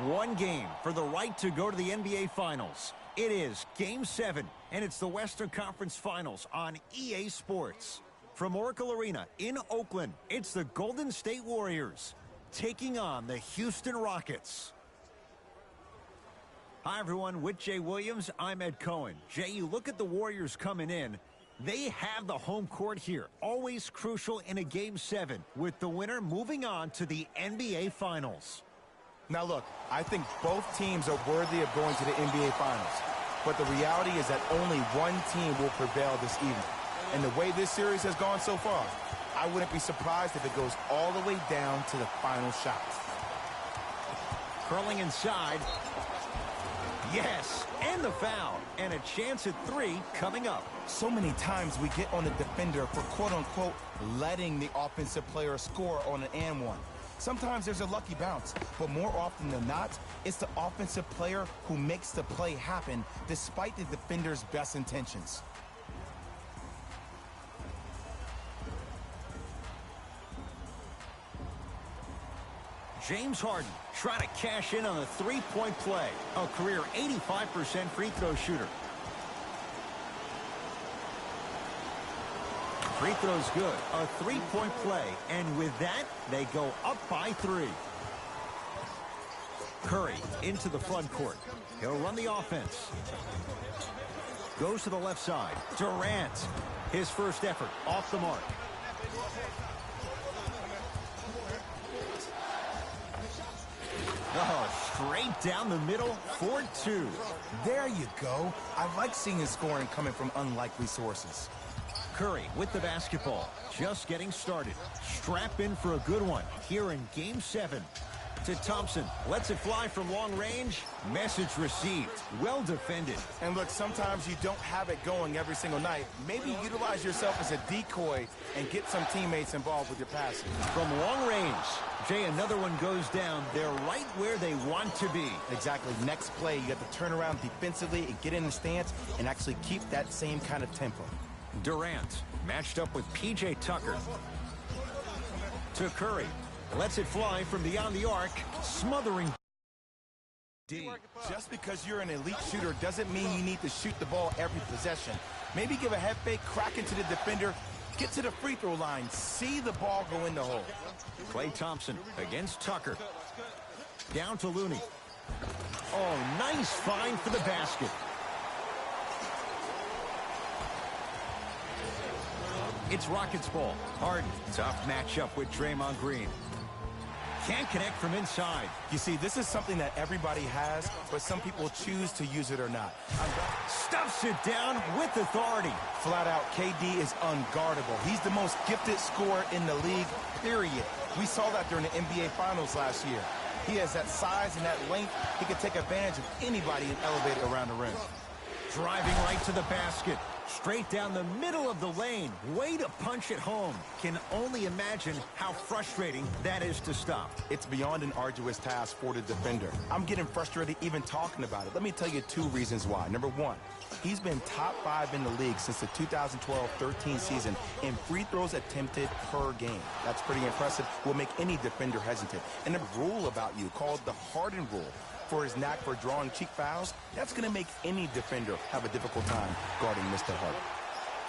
One game for the right to go to the NBA Finals. It is Game 7, and it's the Western Conference Finals on EA Sports. From Oracle Arena in Oakland, it's the Golden State Warriors taking on the Houston Rockets. Hi, everyone. With Jay Williams, I'm Ed Cohen. Jay, you look at the Warriors coming in. They have the home court here, always crucial in a Game 7, with the winner moving on to the NBA Finals. Now look, I think both teams are worthy of going to the NBA Finals. But the reality is that only one team will prevail this evening. And the way this series has gone so far, I wouldn't be surprised if it goes all the way down to the final shot. Curling inside. Yes, and the foul. And a chance at 3 coming up. So many times we get on the defender for quote-unquote letting the offensive player score on an and one. Sometimes there's a lucky bounce, but more often than not, it's the offensive player who makes the play happen despite the defender's best intentions. James Harden trying to cash in on a three-point play. A career 85% free throw shooter. Free throw's good. A three-point play. And with that, they go up by 3. Curry into the front court. He'll run the offense. Goes to the left side. Durant. His first effort off the mark. Oh, straight down the middle for 2. There you go. I like seeing his scoring coming from unlikely sources. Curry with the basketball, just getting started. Strap in for a good one here in Game 7. To Thompson, lets it fly from long range. Message received. Well defended. And look, sometimes you don't have it going every single night. Maybe utilize yourself as a decoy and get some teammates involved with your passing. From long range, Jay, another one goes down. They're right where they want to be. Exactly. Next play, you have to turn around defensively and get in the stance and actually keep that same kind of tempo. Durant matched up with P.J. Tucker. To Curry. Lets it fly from beyond the arc. Smothering D. Just because you're an elite shooter doesn't mean you need to shoot the ball every possession. Maybe give a head fake, crack into the defender, get to the free throw line, see the ball go in the hole. Klay Thompson against Tucker. Down to Looney. Oh, nice find for the basket. It's Rockets ball. Harden, tough matchup with Draymond Green. Can't connect from inside. You see, this is something that everybody has, but some people choose to use it or not. Stuffs it down with authority. Flat out, KD is unguardable. He's the most gifted scorer in the league, period. We saw that during the NBA Finals last year. He has that size and that length. He can take advantage of anybody and elevate it around the rim. Driving right to the basket. Straight down the middle of the lane. Way to punch it home. Can only imagine how frustrating that is to stop. It's beyond an arduous task for the defender. I'm getting frustrated even talking about it. Let me tell you 2 reasons why. Number 1, he's been top 5 in the league since the 2012-13 season in free throws attempted per game. That's pretty impressive. Will make any defender hesitant. And a rule about you called the Harden rule. For his knack for drawing cheap fouls, that's going to make any defender have a difficult time guarding Mr. Harden.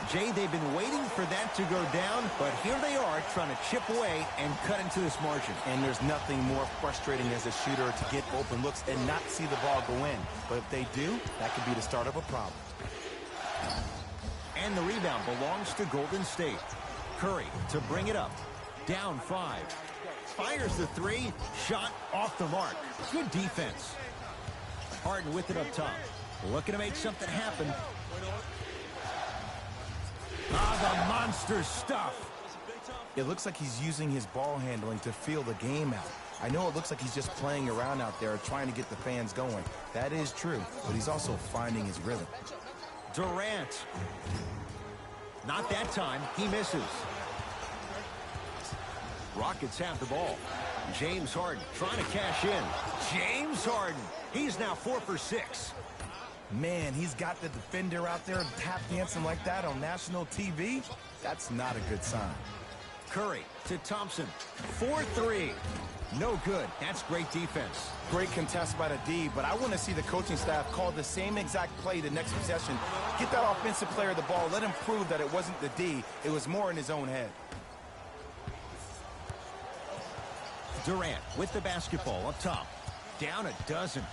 Jay, they've been waiting for that to go down, but here they are trying to chip away and cut into this margin. And there's nothing more frustrating as a shooter to get open looks and not see the ball go in. But if they do, that could be the start of a problem. And the rebound belongs to Golden State. Curry to bring it up. Down 5. Fires the 3. Shot off the mark. Good defense. Harden with it up top. Looking to make something happen. The monster stuff. It looks like he's using his ball handling to feel the game out. I know it looks like he's just playing around out there trying to get the fans going. That is true, but he's also finding his rhythm. Durant. Not that time. He misses. Rockets have the ball. James Harden trying to cash in. James Harden. He's now 4 for 6. Man, he's got the defender out there tap dancing like that on national TV. That's not a good sign. Curry to Thompson. 4-3. No good. That's great defense. Great contest by the D, but I want to see the coaching staff call the same exact play the next possession. Get that offensive player the ball. Let him prove that it wasn't the D. It was more in his own head. Durant with the basketball up top. Down a dozen.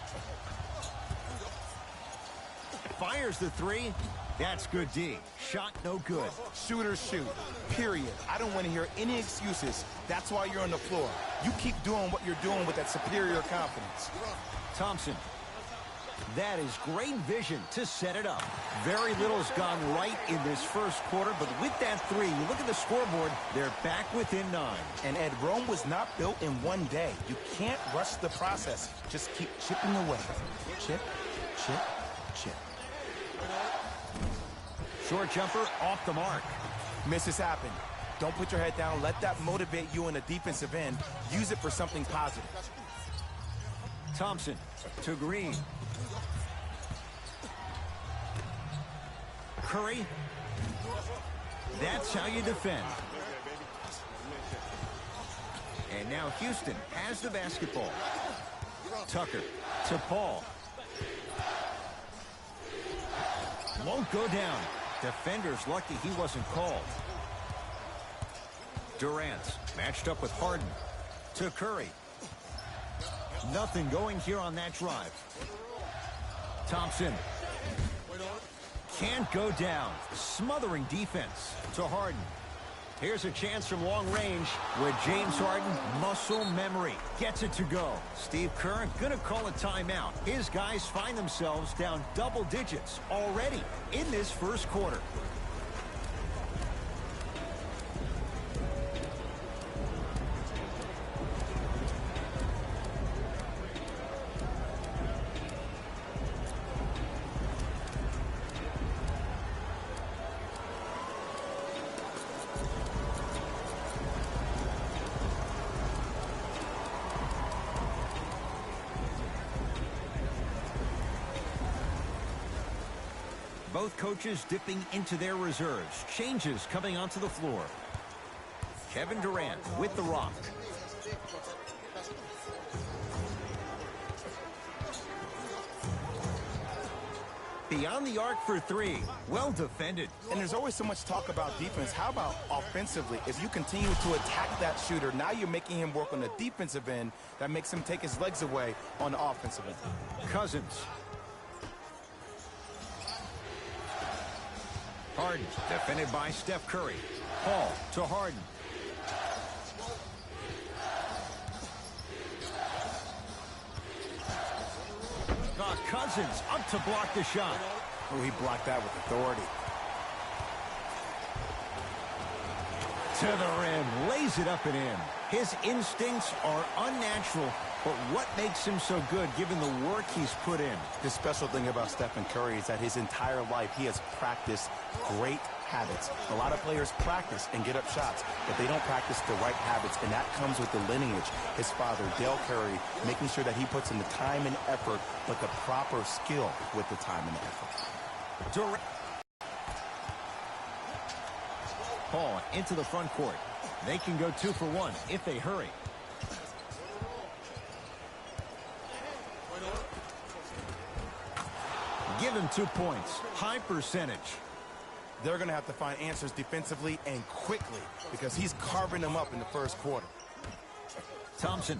Fires the three. That's good D. Shot no good. Shooters shoot. Period. I don't want to hear any excuses. That's why you're on the floor. You keep doing what you're doing with that superior confidence. Thompson. That is great vision to set it up. Very little's gone right in this first quarter, but with that three, you look at the scoreboard, they're back within 9. And Ed, Rome was not built in one day. You can't rush the process. Just keep chipping away. Chip, chip, chip. Short jumper off the mark. Misses happen. Don't put your head down. Let that motivate you in the defensive end. Use it for something positive. Thompson to Green. Curry. That's how you defend. And now Houston has the basketball. Tucker to Paul. Won't go down. Defender's lucky he wasn't called. Durant matched up with Harden. To Curry. Nothing going here on that drive. Thompson. Can't go down. Smothering defense to Harden. Here's a chance from long range with James Harden, muscle memory. Gets it to go. Steve Kerr gonna call a timeout. His guys find themselves down double digits already in this first quarter. Both coaches dipping into their reserves. Changes coming onto the floor. Kevin Durant with the rock. Beyond the arc for three. Well defended. And there's always so much talk about defense. How about offensively? If you continue to attack that shooter, now you're making him work on the defensive end. That makes him take his legs away on the offensive end. Cousins. Harden, defended by Steph Curry. Paul to Harden. Cousins up to block the shot. Oh, he blocked that with authority. To the rim, lays it up and in. His instincts are unnatural, but what makes him so good given the work he's put in? The special thing about Stephen Curry is that his entire life he has practiced great habits. A lot of players practice and get up shots, but they don't practice the right habits, and that comes with the lineage. His father, Dale Curry, making sure that he puts in the time and effort, but the proper skill with the time and effort. Paul into the front court. They can go 2 for 1 if they hurry. Give him 2 points. High percentage. They're going to have to find answers defensively and quickly because he's carving them up in the first quarter. Thompson.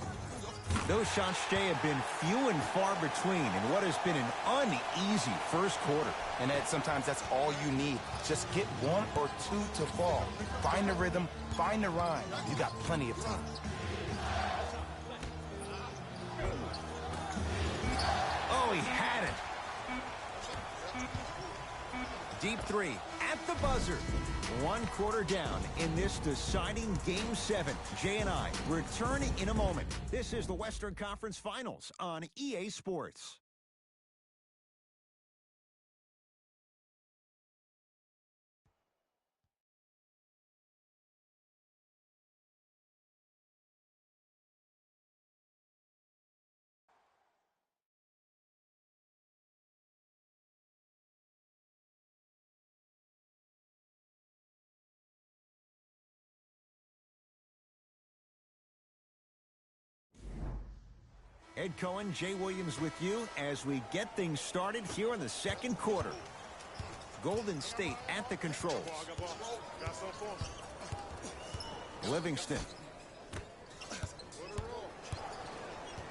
Those shots, Jay, have been few and far between in what has been an uneasy first quarter. And Ed, sometimes that's all you need. Just get 1 or 2 to fall. Find the rhythm, find the rhyme. You got plenty of time. Oh, he had it. Deep three at the buzzer. 1 quarter down in this deciding Game 7. Jay and I return in a moment. This is the Western Conference Finals on EA Sports. Ed Cohen, Jay Williams with you as we get things started here in the second quarter. Golden State at the controls. Livingston.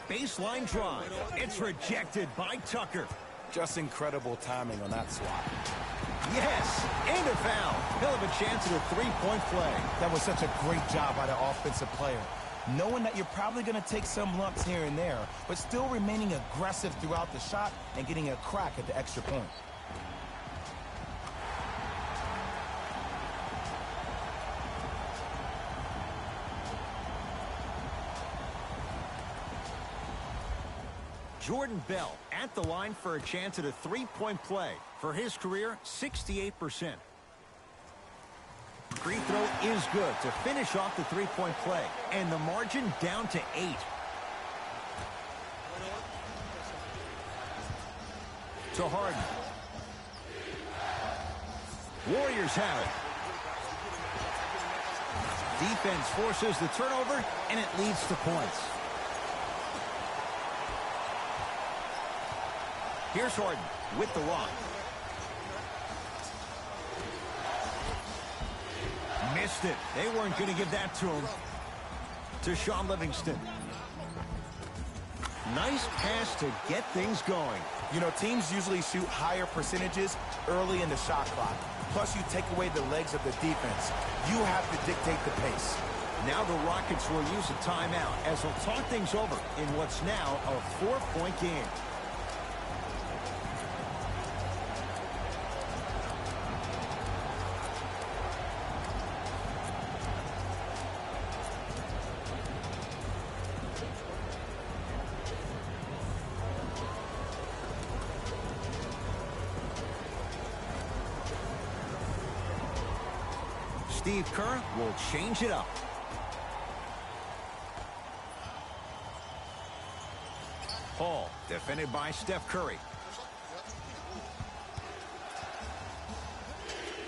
Baseline drive. It's rejected by Tucker. Just incredible timing on that swat. Yes, and a foul. He'll have a chance at a three-point play. That was such a great job by the offensive player. Knowing that you're probably going to take some lumps here and there, but still remaining aggressive throughout the shot and getting a crack at the extra point. Jordan Bell at the line for a chance at a three-point play. For his career, 68%. Free throw is good to finish off the three-point play. And the margin down to 8. To Harden. Warriors have it. Defense forces the turnover, and it leads to points. Here's Harden with the rock. Missed it. They weren't going to give that to him. To Sean Livingston. Nice pass to get things going. You know, teams usually shoot higher percentages early in the shot clock. Plus, you take away the legs of the defense. You have to dictate the pace. Now the Rockets will use a timeout as they'll talk things over in what's now a 4-point game. Steve Kerr will change it up. Paul, defended by Steph Curry.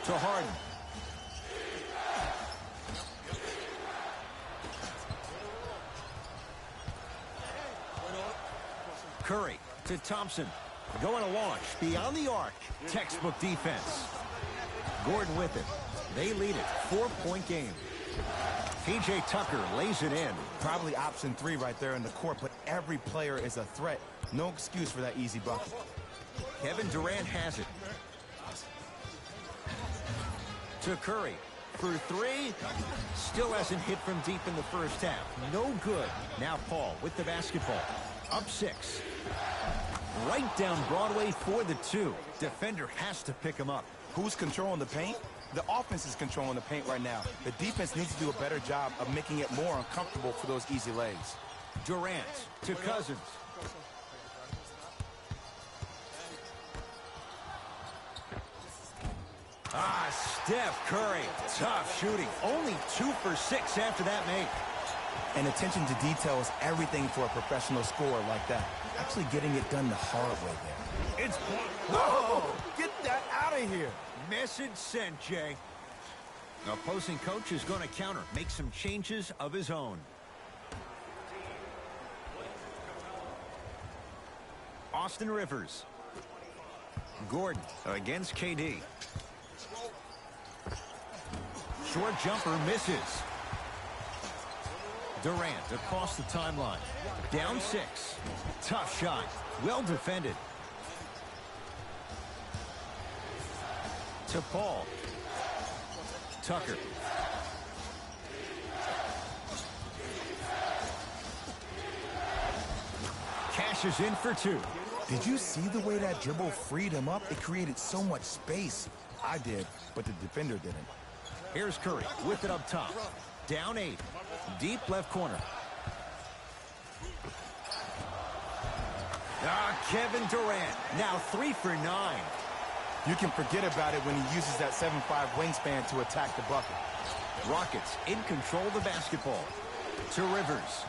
To Harden. Curry to Thompson. Going to launch beyond the arc. Textbook defense. Gordon with it. They lead it. 4-point game. P.J. Tucker lays it in. Probably option 3 right there in the court, but every player is a threat. No excuse for that easy bucket. Kevin Durant has it. To Curry. For 3. Still hasn't hit from deep in the first half. No good. Now Paul with the basketball. Up 6. Right down Broadway for the 2. Defender has to pick him up. Who's controlling the paint? The offense is controlling the paint right now. The defense needs to do a better job of making it more uncomfortable for those easy lays. Durant to Cousins. Steph Curry. Tough shooting. Only 2 for 6 after that make. And attention to detail is everything for a professional scorer like that. Actually getting it done the hard way there. It's whoa! Get that out of here. Message sent, Jay. Opposing coach is going to counter, make some changes of his own. Austin Rivers. Gordon against KD. Short jumper misses. Durant across the timeline. Down 6. Tough shot. Well defended. To Paul. Tucker. Cashes in for 2. Did you see the way that dribble freed him up? It created so much space. I did, but the defender didn't. Here's Curry with it up top. Down 8. Deep left corner. Kevin Durant. Now 3 for 9. You can forget about it when he uses that 7'5" wingspan to attack the bucket. Rockets in control of the basketball. To Rivers.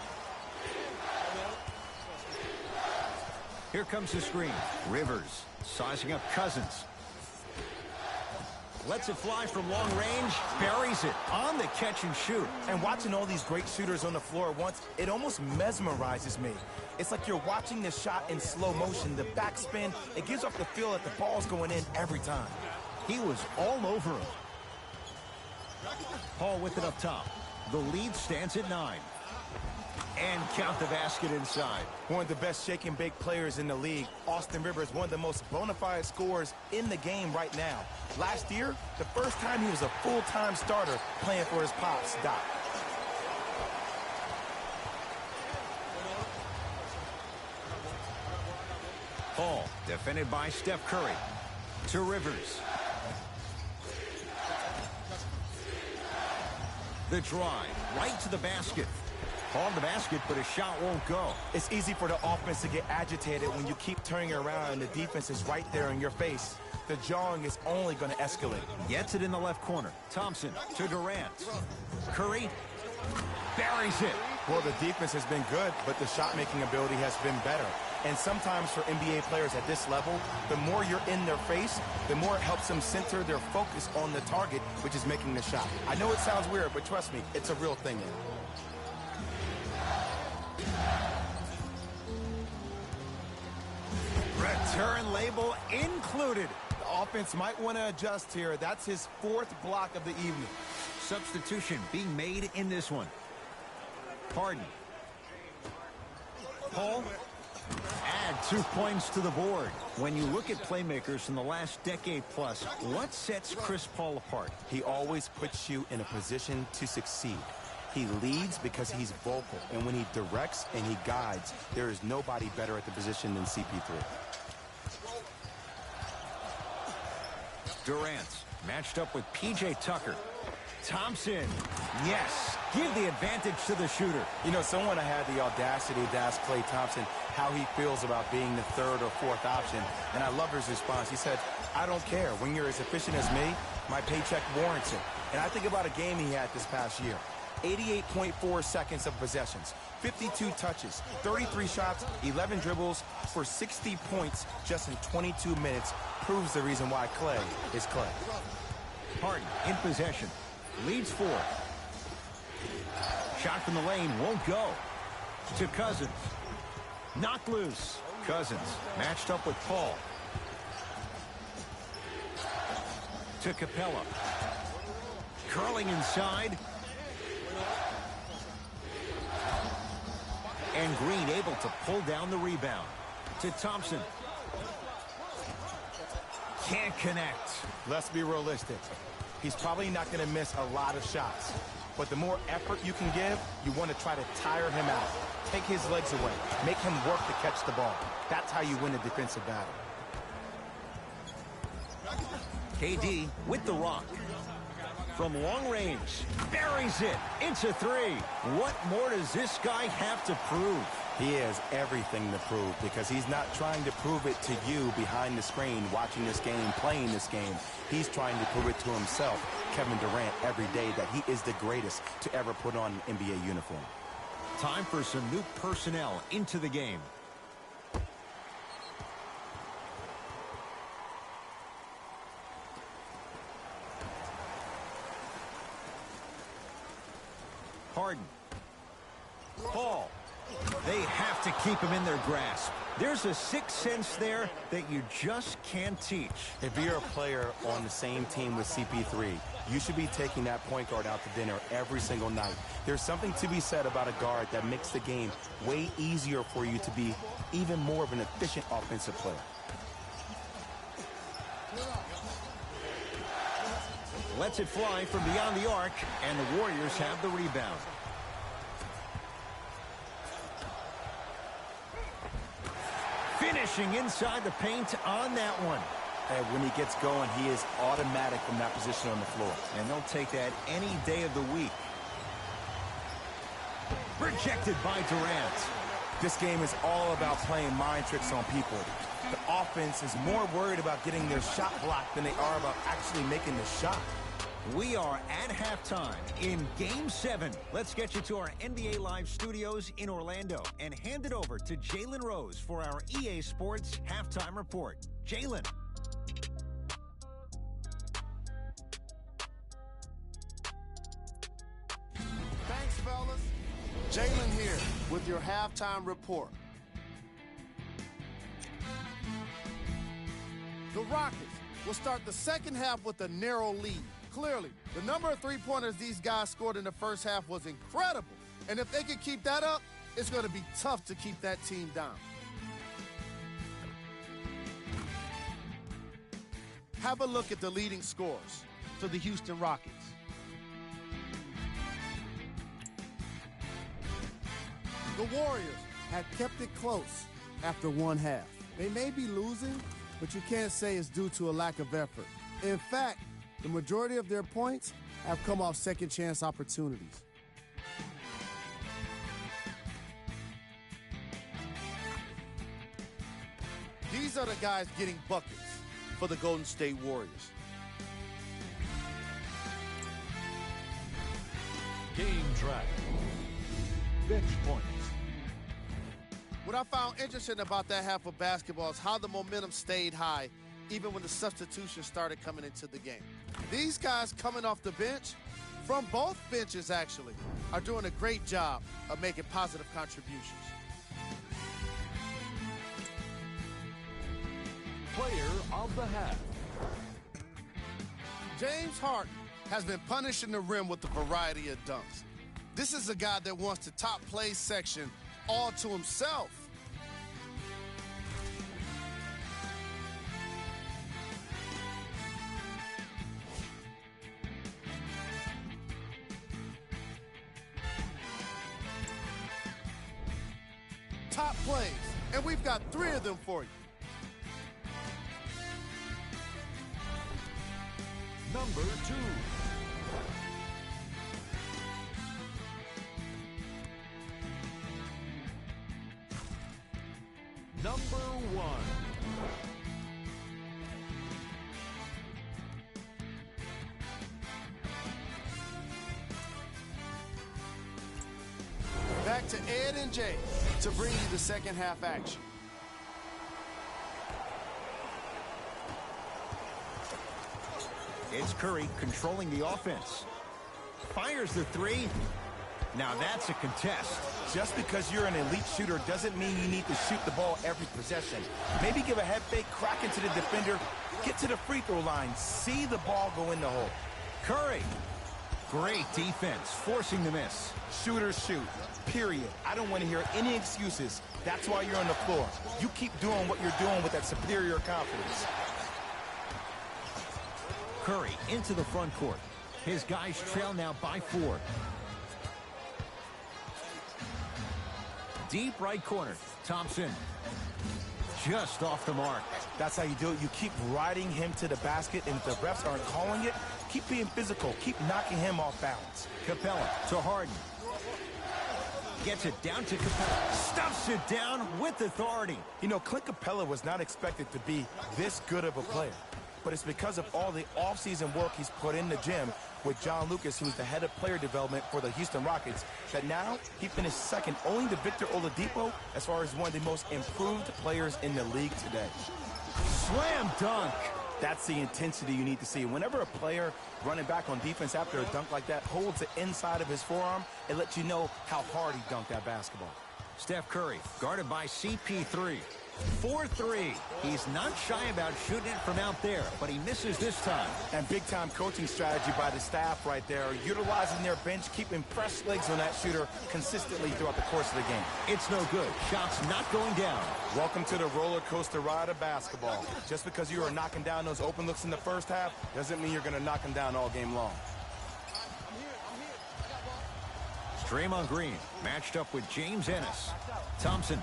Here comes the screen. Rivers sizing up Cousins. Lets it fly from long range, buries it on the catch and shoot. And watching all these great shooters on the floor at once, it almost mesmerizes me. It's like you're watching the shot in slow motion, the backspin. It gives off the feel that the ball's going in every time. He was all over him. Paul with it up top. The lead stands at 9. And count the basket inside. One of the best shake and bake players in the league. Austin Rivers, one of the most bona fide scorers in the game right now. Last year, the first time he was a full-time starter playing for his pops, Doc. Paul, defended by Steph Curry. To Rivers. The drive, right to the basket. Paul the basket, but his shot won't go. It's easy for the offense to get agitated when you keep turning around and the defense is right there in your face. The jawing is only going to escalate. Gets it in the left corner. Thompson to Durant. Curry buries it. Well, the defense has been good, but the shot-making ability has been better. And sometimes for NBA players at this level, the more you're in their face, the more it helps them center their focus on the target, which is making the shot. I know it sounds weird, but trust me, it's a real thing. Return label included. The offense might want to adjust here. That's his 4th block of the evening. Substitution being made in this one. Harden. Paul. Add 2 points to the board. When you look at playmakers in the last decade plus, what sets Chris Paul apart? He always puts you in a position to succeed. He leads because he's vocal, and when he directs and he guides, there is nobody better at the position than CP3. Durant matched up with P.J. Tucker. Thompson, yes, give the advantage to the shooter. You know, someone I had the audacity to ask Klay Thompson how he feels about being the 3rd or 4th option, and I love his response. He said, I don't care. When you're as efficient as me, my paycheck warrants it. And I think about a game he had this past year. 88.4 seconds of possessions, 52 touches, 33 shots, 11 dribbles for 60 points just in 22 minutes proves the reason why Klay is Klay. Harden in possession. Leads 4. Shot from the lane won't go. To Cousins. Knocked loose. Cousins matched up with Paul. To Capella. Curling inside. And Green able to pull down the rebound. To Thompson. Can't connect. Let's be realistic. He's probably not going to miss a lot of shots. But the more effort you can give, you want to try to tire him out. Take his legs away. Make him work to catch the ball. That's how you win a defensive battle. KD with the rock. From long range, buries it. It's a 3. What more does this guy have to prove? He has everything to prove because he's not trying to prove it to you behind the screen, watching this game, playing this game. He's trying to prove it to himself, Kevin Durant, every day that he is the greatest to ever put on an NBA uniform. Time for some new personnel into the game. Harden. Paul. They have to keep him in their grasp. There's a sixth sense there that you just can't teach. If you're a player on the same team with CP3, you should be taking that point guard out to dinner every single night. There's something to be said about a guard that makes the game way easier for you to be even more of an efficient offensive player. Lets it fly from beyond the arc, and the Warriors have the rebound. Finishing inside the paint on that one. And when he gets going, he is automatic from that position on the floor. And they'll take that any day of the week. Rejected by Durant. This game is all about playing mind tricks on people. The offense is more worried about getting their shot blocked than they are about actually making the shot. We are at halftime in Game 7. Let's get you to our NBA Live studios in Orlando and hand it over to Jalen Rose for our EA Sports Halftime Report. Jalen. Jalen here with your halftime report. The Rockets will start the second half with a narrow lead. Clearly, the number of three-pointers these guys scored in the first half was incredible. And if they can keep that up, it's going to be tough to keep that team down. Have a look at the leading scorers for the Houston Rockets. The Warriors have kept it close after one half. They may be losing, but you can't say it's due to a lack of effort. In fact, the majority of their points have come off second chance opportunities. These are the guys getting buckets for the Golden State Warriors. Game track. Bench points. What I found interesting about that half of basketball is how the momentum stayed high even when the substitutions started coming into the game. These guys coming off the bench, from both benches actually, are doing a great job of making positive contributions. Player of the half. James Harden has been punishing the rim with a variety of dunks. This is a guy that wants the top play section all to himself. Top plays, and we've got 3 of them for you. Number 2. Number 1. Back to Ed and Jay to bring you the second half action. It's Curry controlling the offense. Fires the three. Now that's a contest. Just because you're an elite shooter doesn't mean you need to shoot the ball every possession. Maybe give a head fake, crack into the defender, get to the free throw line, see the ball go in the hole. Curry. Great defense, forcing the miss. Shooters shoot, period. I don't want to hear any excuses. That's why you're on the floor. You keep doing what you're doing with that superior confidence. Curry into the front court. His guys trail now by 4. Deep right corner. Thompson. Just off the mark. That's how you do it. You keep riding him to the basket, and if the refs aren't calling it, keep being physical. Keep knocking him off balance. Capella to Harden. Gets it down to Capella. Stuffs it down with authority. You know, Clint Capella was not expected to be this good of a player, but it's because of all the offseason work he's put in the gym with John Lucas, who's the head of player development for the Houston Rockets, that now he finished second only to Victor Oladipo as far as one of the most improved players in the league today. Slam dunk. That's the intensity you need to see. Whenever a player running back on defense after a dunk like that holds the inside of his forearm, it lets you know how hard he dunked that basketball. Steph Curry guarded by CP3. 4-3. He's not shy about shooting it from out there, but he misses this time. And big-time coaching strategy by the staff right there, utilizing their bench, keeping fresh legs on that shooter consistently throughout the course of the game. It's no good. Shots not going down. Welcome to the roller coaster ride of basketball. Just because you are knocking down those open looks in the first half doesn't mean you're going to knock them down all game long. Draymond Green matched up with James Ennis. Thompson.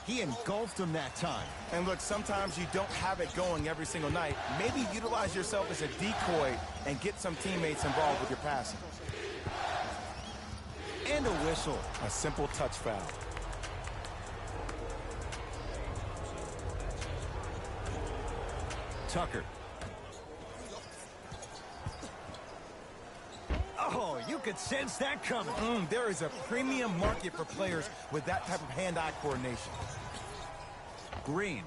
He engulfed him that time. And look, sometimes you don't have it going every single night. Maybe utilize yourself as a decoy and get some teammates involved with your passing. And a whistle. A simple touch foul. Tucker. Oh, you could sense that coming. There is a premium market for players with that type of hand-eye coordination. Green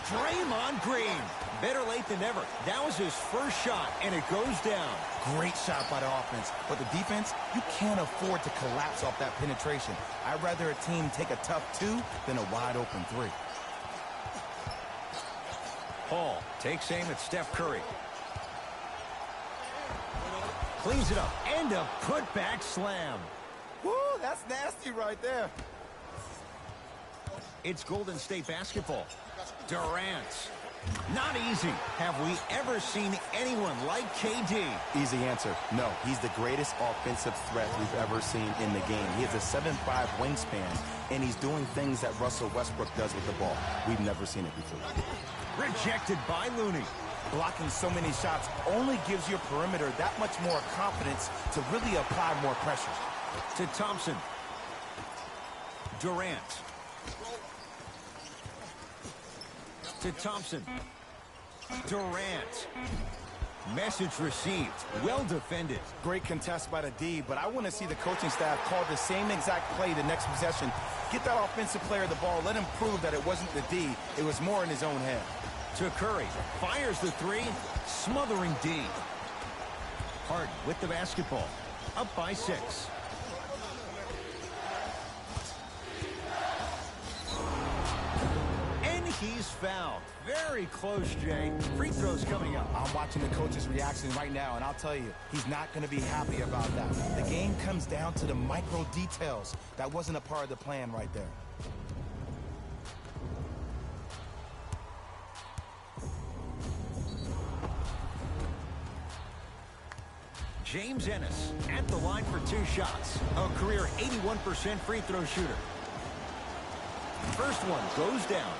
Draymond Green. Better late than never. That was his first shot, and it goes down. Great shot by the offense, but the defense, you can't afford to collapse off that penetration. I'd rather a team take a tough 2 than a wide-open 3. Paul takes aim at Steph Curry. Cleans it up, and a putback slam. Woo, that's nasty right there. It's Golden State basketball. Durant. Not easy. Have we ever seen anyone like KD? Easy answer. No, he's the greatest offensive threat we've ever seen in the game. He has a 7'5" wingspan, and he's doing things that Russell Westbrook does with the ball. We've never seen it before. Rejected by Looney. Blocking so many shots only gives your perimeter that much more confidence to really apply more pressure. To Thompson. Durant. To Thompson. Durant. Message received. Well defended. Great contest by the D, but I want to see the coaching staff call the same exact play the next possession. Get that offensive player the ball. Let him prove that it wasn't the D. It was more in his own head. To Curry. Fires the 3. Smothering D. Harden with the basketball. Up by 6. He's fouled. Very close, Jay. Free throws coming up. I'm watching the coach's reaction right now, and I'll tell you, he's not going to be happy about that. The game comes down to the micro details. That wasn't a part of the plan right there. James Ennis at the line for 2 shots. A career 81% free throw shooter. First one goes down.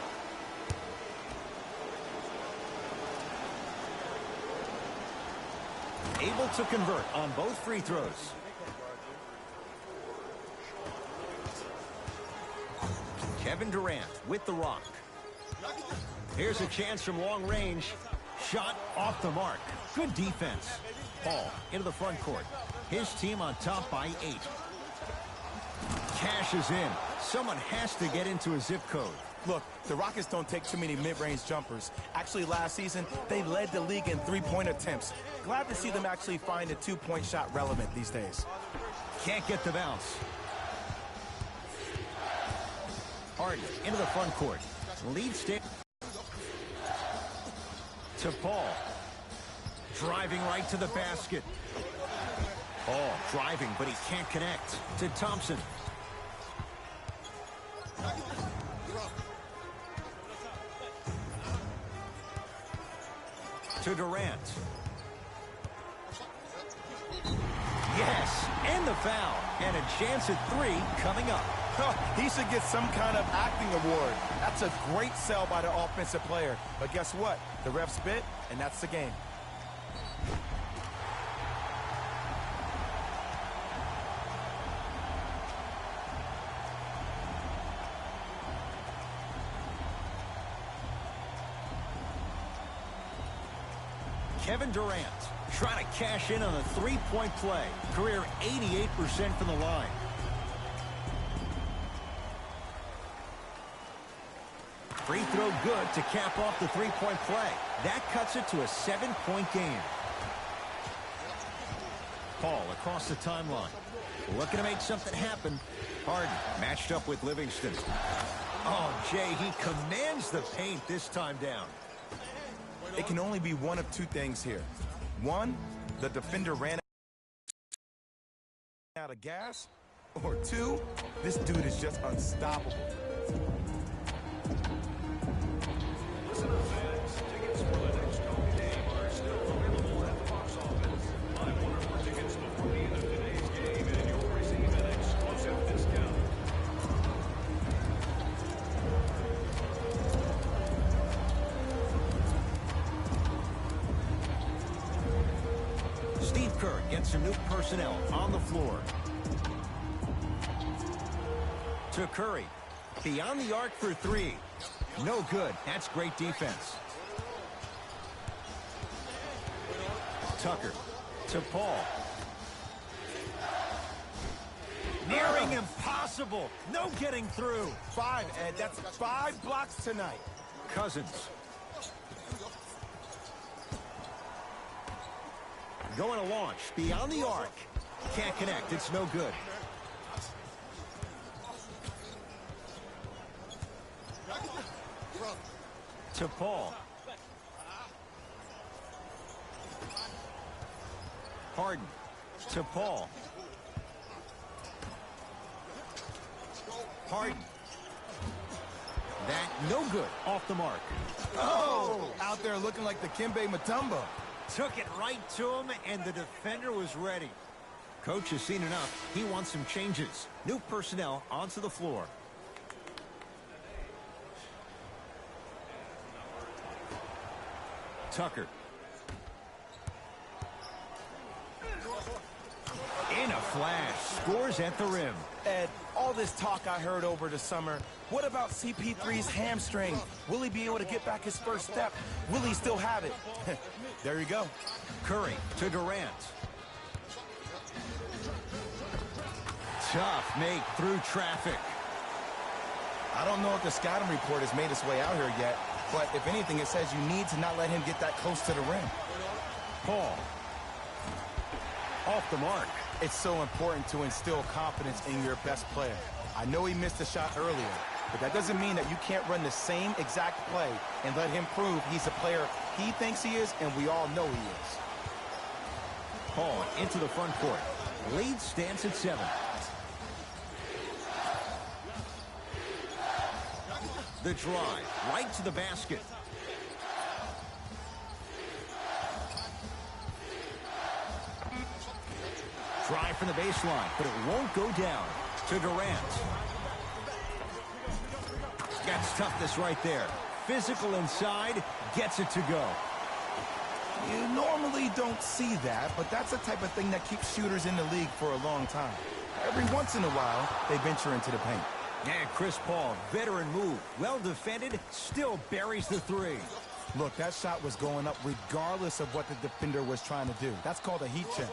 Able to convert on both free throws. Kevin Durant with the rock. Here's a chance from long range. Shot off the mark. Good defense. Paul into the front court. His team on top by 8. Cashes in. Someone has to get into a zip code. Look, the Rockets don't take too many mid-range jumpers. Actually, last season, they led the league in 3-point attempts. Glad to see them actually find a 2-point shot relevant these days. Can't get the bounce. Harden into the front court. Lead stick to Paul. Driving right to the basket. Paul driving, but he can't connect. To Thompson. To Durant. Yes, and the foul. And a chance at 3 coming up. He should get some kind of acting award. That's a great sell by the offensive player. But guess what? The ref spit, and that's the game. Kevin Durant trying to cash in on a 3-point play. Career 88% from the line. Free throw good to cap off the 3-point play. That cuts it to a 7-point game. Paul across the timeline. Looking to make something happen. Harden matched up with Livingston. Oh, Jay, he commands the paint this time down. It can only be one of 2 things here. 1, the defender ran out of gas. Or 2, this dude is just unstoppable. Listen up, fans. Tickets for the next home game are still available at the box office. Buy 1 or more tickets before the end of today's game, and you'll receive an exclusive discount. Steve Kerr gets some new personnel on the floor. To Curry. Beyond the arc for 3. No good. That's great defense. Tucker. To Paul. Nearing impossible. No getting through. 5, Ed. That's 5 blocks tonight. Cousins. Going to launch beyond the arc. Can't connect. It's no good. To Paul. Harden. To Paul. Harden. That no good. Off the mark. Oh! Out there looking like the Kimbe Mutombo. Took it right to him, and the defender was ready. Coach has seen enough. He wants some changes. New personnel onto the floor. Tucker. In a flash. Scores at the rim. Ed, all this talk I heard over the summer, what about CP3's hamstring? Will he be able to get back his first step? Will he still have it? There you go. Curry to Durant. Tough make through traffic. I don't know if the scouting report has made its way out here yet, but if anything, it says you need to not let him get that close to the rim. Paul. Off the mark. It's so important to instill confidence in your best player. I know he missed a shot earlier, but that doesn't mean that you can't run the same exact play and let him prove he's a player he thinks he is, and we all know he is. Paul into the front court. Lead stands at 7. The drive, right to the basket. Drive from the baseline, but it won't go down. To Durant. That's toughness right there. Physical inside, gets it to go. You normally don't see that, but that's the type of thing that keeps shooters in the league for a long time. Every once in a while, they venture into the paint. And Chris Paul, veteran move, well defended, still buries the 3. Look, that shot was going up regardless of what the defender was trying to do. That's called a heat check.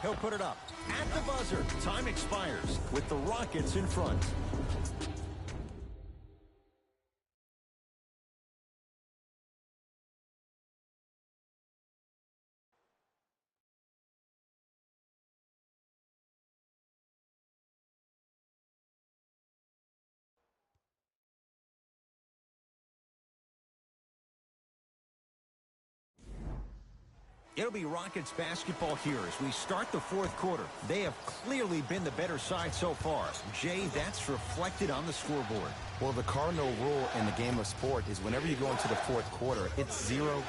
He'll put it up at the buzzer. Time expires with the Rockets in front. It'll be Rockets basketball here as we start the fourth quarter. They have clearly been the better side so far. Jay, that's reflected on the scoreboard. Well, the cardinal rule in the game of sport is whenever you go into the fourth quarter, it's 0-0.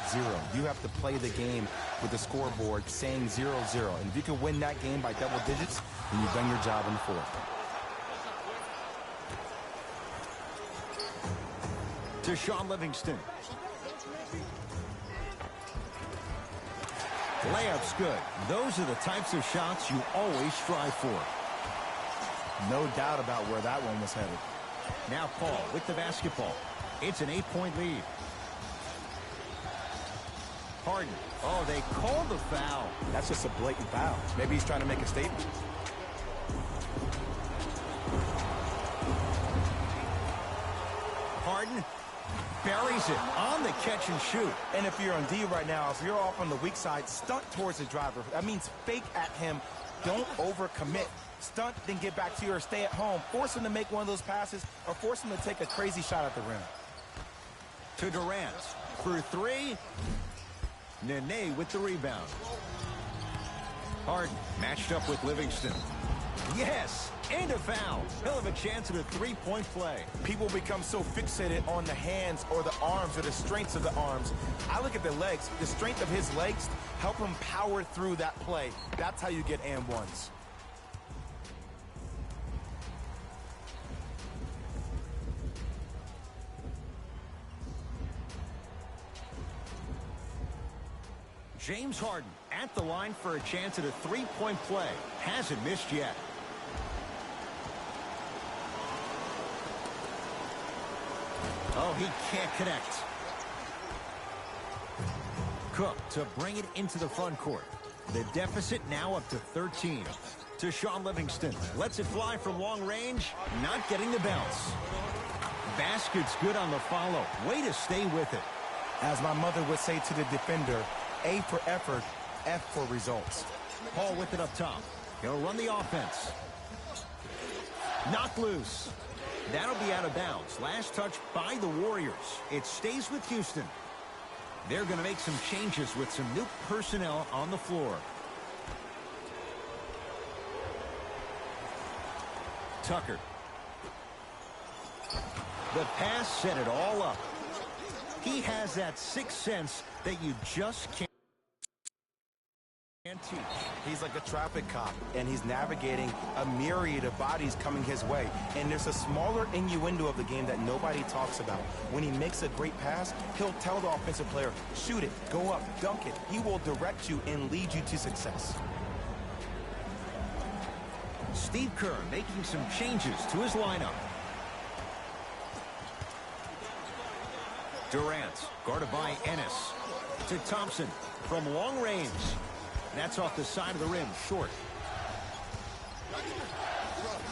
You have to play the game with the scoreboard saying 0-0. And if you can win that game by double digits, then you've done your job in the fourth. To Shaun Livingston. Layup's good. Those are the types of shots you always strive for. No doubt about where that one was headed. Now Paul with the basketball. It's an 8-point lead. Harden. Oh, they called the foul. That's just a blatant foul. Maybe he's trying to make a statement. Harden buries it on the catch and shoot. And if you're on D right now, if you're off on the weak side, stunt towards the driver. That means fake at him. Don't overcommit. Stunt, then get back to you or stay at home. Force him to make one of those passes or force him to take a crazy shot at the rim. To Durant. For 3. Nene with the rebound. Harden matched up with Livingston. Yes, and a foul. He'll have a chance at a 3-point play. People become so fixated on the hands or the arms or the strengths of the arms. I look at the legs. The strength of his legs help him power through that play. That's how you get and ones. James Harden at the line for a chance at a 3-point play. Hasn't missed yet. Oh, he can't connect. Cook to bring it into the front court. The deficit now up to 13. To to Sean Livingston. Lets it fly from long range, not getting the bounce. Basket's good on the follow. Way to stay with it. As my mother would say to the defender, A for effort, F for results. Paul with it up top. He'll run the offense. Knocked loose. That'll be out of bounds. Last touch by the Warriors. It stays with Houston. They're going to make some changes with some new personnel on the floor. Tucker. The pass set it all up. He has that sixth sense that you just can't teach. He's like a traffic cop, and he's navigating a myriad of bodies coming his way. And there's a smaller innuendo of the game that nobody talks about. When he makes a great pass, he'll tell the offensive player, shoot it, go up, dunk it. He will direct you and lead you to success. Steve Kerr making some changes to his lineup. Durant, guarded by Ennis. To Thompson from long range. That's off the side of the rim, short.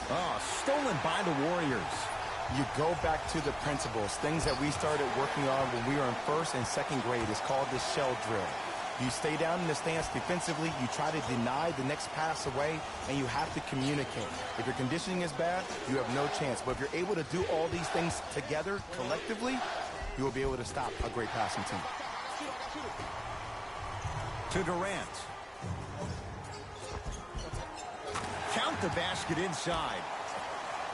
Oh, stolen by the Warriors. You go back to the principles, things that we started working on when we were in first and second grade. It's called the shell drill. You stay down in the stance defensively, you try to deny the next pass away, and you have to communicate. If your conditioning is bad, you have no chance. But if you're able to do all these things together, collectively, you will be able to stop a great passing team. To Durant. Count the basket inside.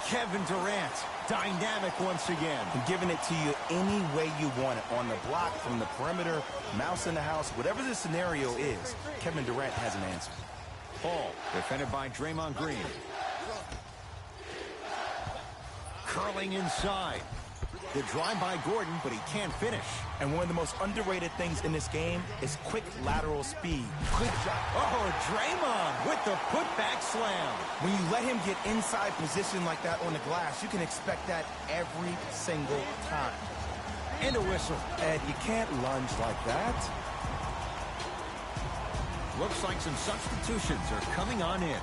Kevin Durant, dynamic once again. And giving it to you any way you want it. On the block, from the perimeter, mouse in the house, whatever the scenario is, Kevin Durant has an answer. Paul, defended by Draymond Green. Curling inside. The drive by Gordon, but he can't finish. And one of the most underrated things in this game is quick lateral speed. Quick shot. Oh, Draymond with the putback slam. When you let him get inside position like that on the glass, you can expect that every single time. And a whistle. And you can't lunge like that. Looks like some substitutions are coming on in.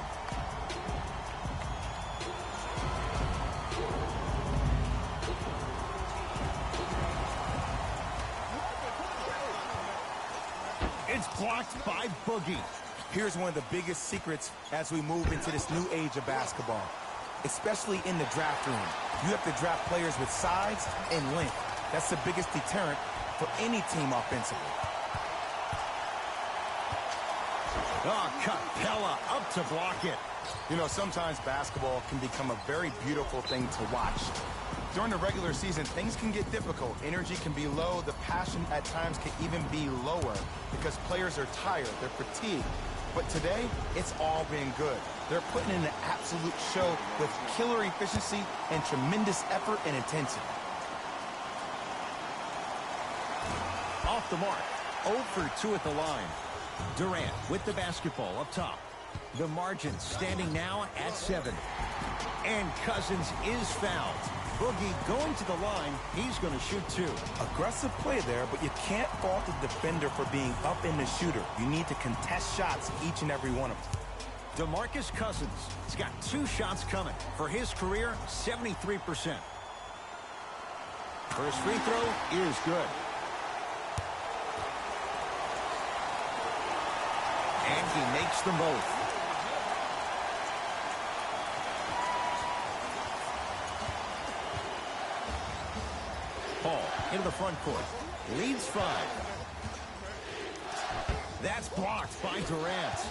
It's blocked by Boogie. Here's one of the biggest secrets as we move into this new age of basketball, especially in the draft room. You have to draft players with size and length. That's the biggest deterrent for any team offensively. Oh, Capella up to block it. You know, sometimes basketball can become a very beautiful thing to watch. During the regular season, things can get difficult. Energy can be low. The passion at times can even be lower because players are tired. They're fatigued. But today, it's all been good. They're putting in an absolute show with killer efficiency and tremendous effort and intensity. Off the mark. 0 for 2 at the line. Durant with the basketball up top. The margin standing now at 7. And Cousins is fouled. Boogie going to the line. He's going to shoot 2. Aggressive play there, but you can't fault the defender for being up in the shooter. You need to contest shots, each and every one of them. DeMarcus Cousins has got 2 shots coming. For his career, 73%. First free throw is good. And he makes them both. Paul into the front court. Leads 5. That's blocked by Durant.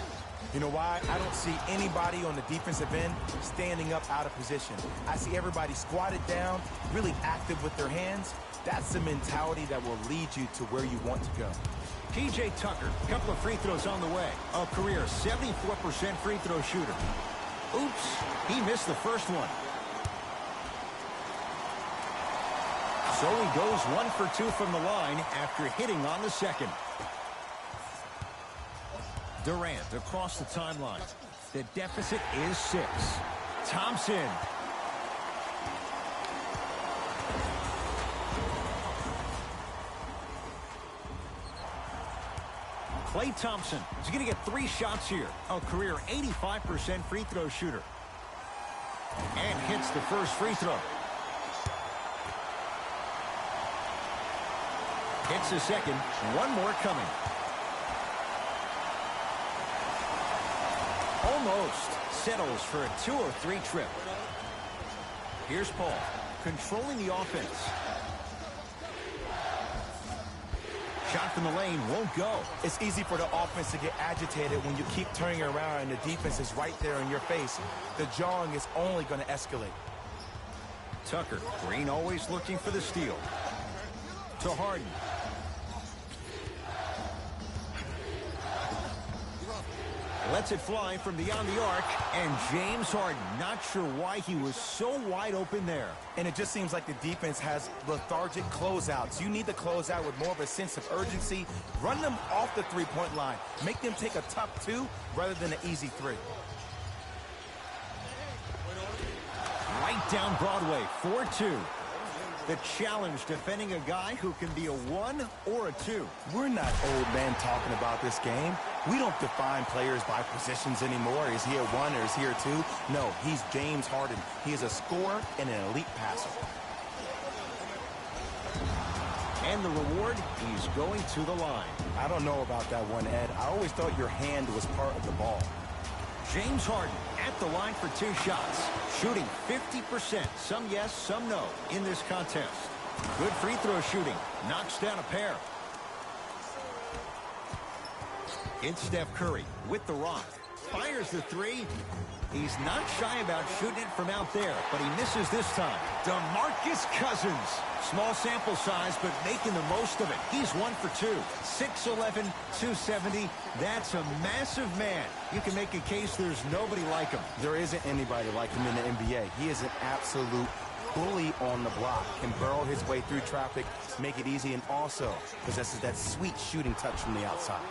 You know why? I don't see anybody on the defensive end standing up out of position. I see everybody squatted down, really active with their hands. That's the mentality that will lead you to where you want to go. P.J. Tucker, a couple of free throws on the way. A career 74% free throw shooter. Oops, he missed the first one. So he goes 1 for 2 from the line after hitting on the second. Durant across the timeline. The deficit is 6. Thompson. Klay Thompson is going to get 3 shots here. A career 85% free throw shooter. And hits the first free throw. Hits the second. One more coming. Almost. Settles for a 2 or 3 trip. Here's Paul, controlling the offense. Shot from the lane won't go. It's easy for the offense to get agitated when you keep turning around and the defense is right there in your face. The jawing is only going to escalate. Tucker, Green always looking for the steal. To Harden. Lets it fly from beyond the arc, and James Harden, not sure why he was so wide open there. And it just seems like the defense has lethargic closeouts. You need to close out with more of a sense of urgency. Run them off the three-point line. Make them take a tough 2 rather than an easy 3. Right down Broadway, 4-2. The challenge defending a guy who can be a 1 or a 2. We're not old men talking about this game. We don't define players by positions anymore. Is he a 1 or is he a 2? No, he's James Harden. He is a scorer and an elite passer. And the reward, he's going to the line. I don't know about that one, Ed. I always thought your hand was part of the ball. James Harden at the line for 2 shots. Shooting 50%. Some yes, some no in this contest. Good free throw shooting. Knocks down a pair. It's Steph Curry with the rock. Fires the 3. He's not shy about shooting it from out there, but he misses this time. DeMarcus Cousins. Small sample size, but making the most of it. He's 1 for 2. 6'11", 270. That's a massive man. You can make a case there's nobody like him. There isn't anybody like him in the NBA. He is an absolute bully on the block. Can burrow his way through traffic, make it easy, and also possesses that sweet shooting touch from the outside.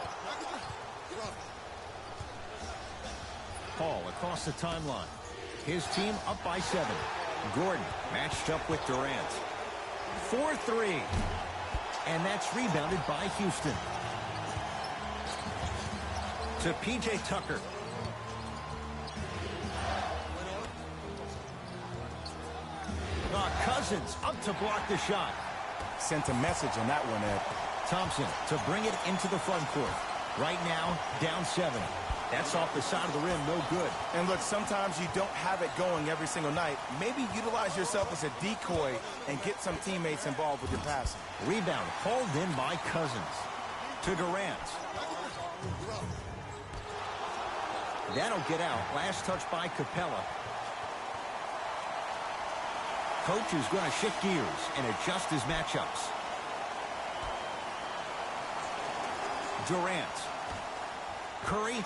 Paul across the timeline. His team up by 7. Gordon matched up with Durant. 4-3. And that's rebounded by Houston. To P.J. Tucker. Cousins up to block the shot. Sent a message on that one, Ed. Thompson to bring it into the front court. Right now, down 7. That's off the side of the rim, no good. And look, sometimes you don't have it going every single night. Maybe utilize yourself as a decoy and get some teammates involved with your passing. Rebound hauled in by Cousins. To Durant. That'll get out. Last touch by Capella. Coach is going to shift gears and adjust his matchups. Durant. Curry.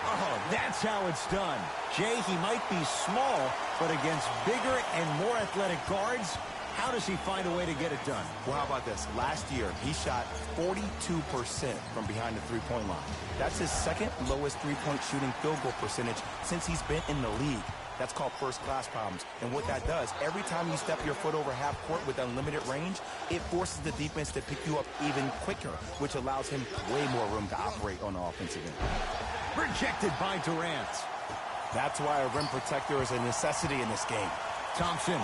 Oh, that's how it's done. Jay, he might be small, but against bigger and more athletic guards, how does he find a way to get it done? Well, how about this? Last year, he shot 42% from behind the three-point line. That's his second lowest three-point shooting field goal percentage since he's been in the league. That's called first-class problems. And what that does, every time you step your foot over half court with unlimited range, it forces the defense to pick you up even quicker, which allows him way more room to operate on the offensive end. Rejected by Durant. That's why a rim protector is a necessity in this game. Thompson.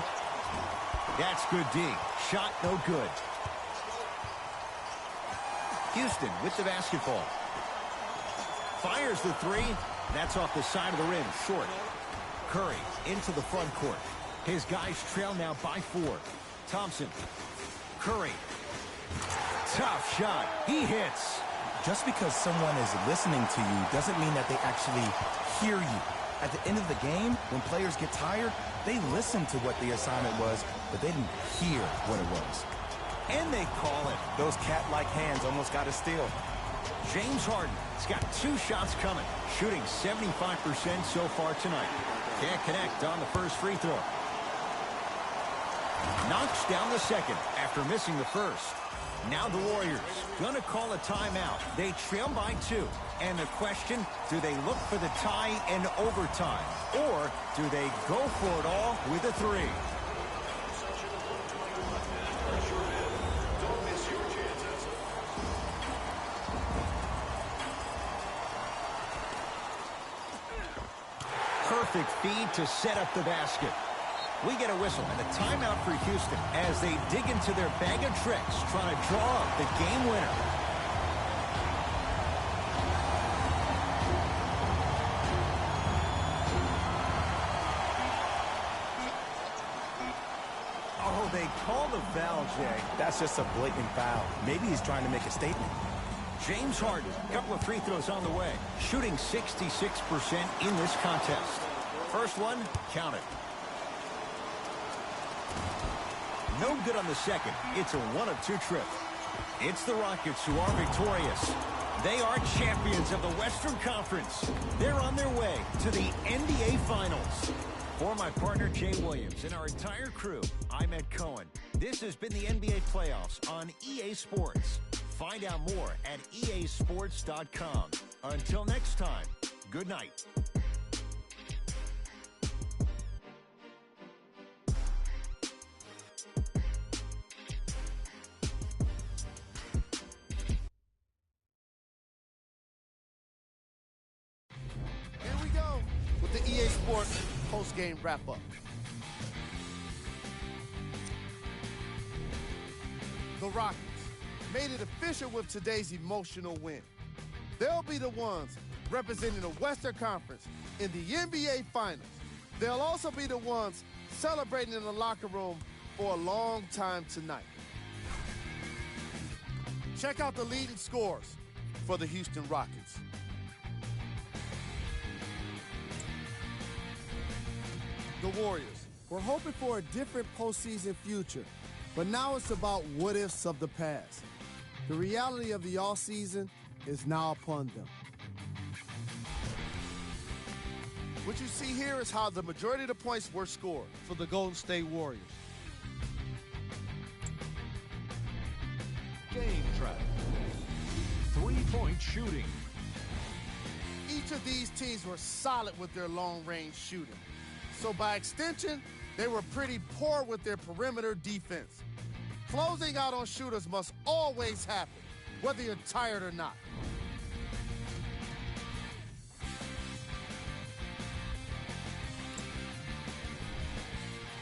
That's good D. Shot no good. Houston with the basketball. Fires the 3. That's off the side of the rim, short. Curry into the front court. His guys trail now by 4. Thompson. Curry. Tough shot. He hits. Just because someone is listening to you doesn't mean that they actually hear you. At the end of the game, when players get tired, they listen to what the assignment was, but they didn't hear what it was. And they call it. Those cat-like hands almost got a steal. James Harden has got 2 shots coming, shooting 75% so far tonight. Can't connect on the first free throw. Knocks down the second after missing the first. Now the Warriors gonna call a timeout. They trail by 2. And the question, do they look for the tie in overtime? Or do they go for it all with a 3? perfect feed to set up the basket. We get a whistle and a timeout for Houston as they dig into their bag of tricks, trying to draw up the game winner. Oh, they call the foul, Jay. That's just a blatant foul. Maybe he's trying to make a statement. James Harden, a couple of free throws on the way, shooting 66% in this contest. First one, count it. No good on the second. It's a 1-of-2 trip. It's the Rockets who are victorious. They are champions of the Western Conference. They're on their way to the NBA Finals. For my partner, Jay Williams, and our entire crew, I'm Ed Cohen. This has been the NBA Playoffs on EA Sports. Find out more at easports.com. Until next time, good night. Here we go with the EA Sports post-game wrap-up. The Rockets made it official with today's emotional win. They'll be the ones representing the Western Conference in the NBA Finals. They'll also be the ones celebrating in the locker room for a long time tonight. Check out the leading scores for the Houston Rockets. The Warriors were hoping for a different postseason future, but now it's about what-ifs of the past. The reality of the offseason is now upon them. What you see here is how the majority of the points were scored for the Golden State Warriors. Game track. 3-point shooting. Each of these teams were solid with their long-range shooting. So by extension, they were pretty poor with their perimeter defense. Closing out on shooters must always happen, whether you're tired or not.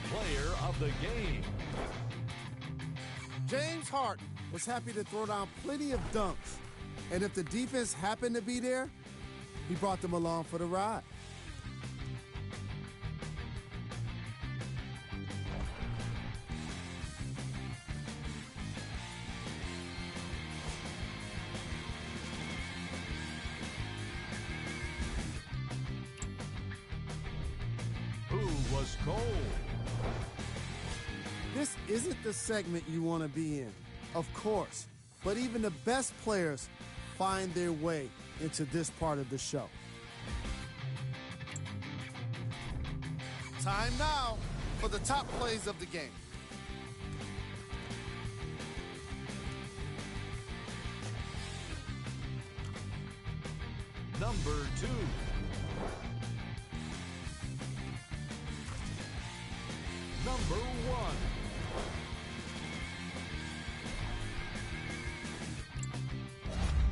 Player of the game. James Harden was happy to throw down plenty of dunks. And if the defense happened to be there, he brought them along for the ride. Who was cold? This isn't the segment you want to be in, of course, but even the best players find their way into this part of the show. Time now for the top plays of the game. Number 2. Number 1.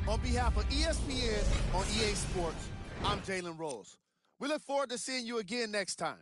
On behalf of ESPN on EA Sports, I'm Jalen Rose. We look forward to seeing you again next time.